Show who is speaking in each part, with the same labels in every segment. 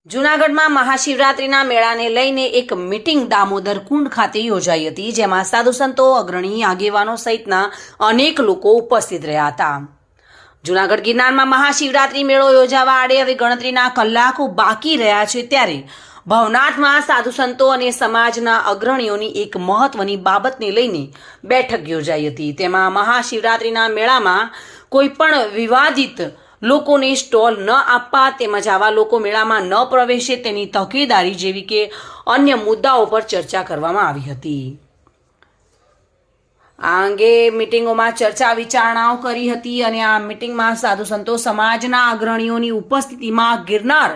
Speaker 1: જૂનાગઢમાં મહાશિવરાત્રિના મેળાને લઈને એક મીટિંગ દામોદર કુંડ ખાતે યોજાઈ હતી, જેમાં સાધુ સંતો, અગ્રણી આગેવાનો સહિતના અનેક લોકો ઉપસ્થિત રહ્યા હતા. જૂનાગઢ ગિરનારમાં મહાશિવરાત્રિ મેળો યોજાવા આડે હવે ગણતરીના કલાકો બાકી રહ્યા છે, ત્યારે ભવનાથમાં સાધુ સંતો અને સમાજના અગ્રણીઓની એક મહત્વની બાબતને લઈને બેઠક યોજાઈ હતી. તેમાં મહાશિવરાત્રિના મેળામાં કોઈ પણ વિવાદિત લોકોને સ્ટોલ ન આપવા તેમજ આવા લોકો મેળામાં ન પ્રવેશે તેની તકેદારી જેવી કે અન્ય મુદ્દાઓ પર ચર્ચા કરવામાં આવી હતી. આ અંગે મિટિંગોમાં ચર્ચા વિચારણાઓ કરી હતી અને આ મિટિંગમાં સાધુ સંતો સમાજના અગ્રણીઓની ઉપસ્થિતિમાં ગિરનાર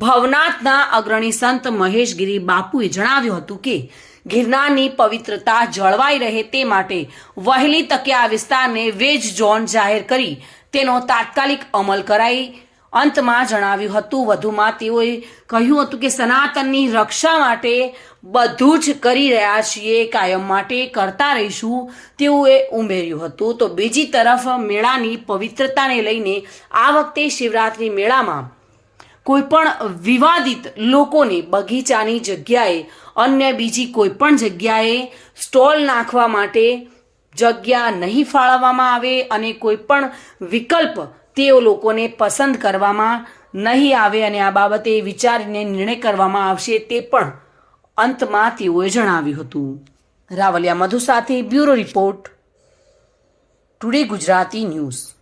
Speaker 1: ભવનાથના અગ્રણી સંત મહેશગીરી બાપુએ જણાવ્યું હતું કે ગિરનારની પવિત્રતા જળવાઈ રહે તે માટે વહેલી તકે આ વિસ્તારને વેજ ઝોન જાહેર કરી તેનો તાત્કાલિક અમલ કરાઈ. અંતમાં જણાવ્યું હતું, વધુમાં તેઓએ કહ્યું હતું કે સનાતનની રક્ષા માટે બધું જ કરી રહ્યા છીએ, કાયમ માટે કરતા રહીશું તેઓએ ઉમેર્યું હતું. તો બીજી તરફ મેળાની પવિત્રતાને લઈને આ વખતે શિવરાત્રિ મેળામાં કોઈ પણ વિવાદિત લોકોને બગીચાની જગ્યાએ અન્ય બીજી કોઈ પણ જગ્યાએ સ્ટોલ નાખવા માટે જગ્યા નહીં ફાળવવામાં આવે અને કોઈ પણ વિકલ્પ તેઓ લોકોને પસંદ કરવામાં નહીં આવે અને આ બાબતે વિચારીને નિર્ણય કરવામાં આવશે તે પણ અંતમાં તેઓએ જણાવ્યું હતું. રાવલિયા મધુ સાથે bureau report, today Gujarati news.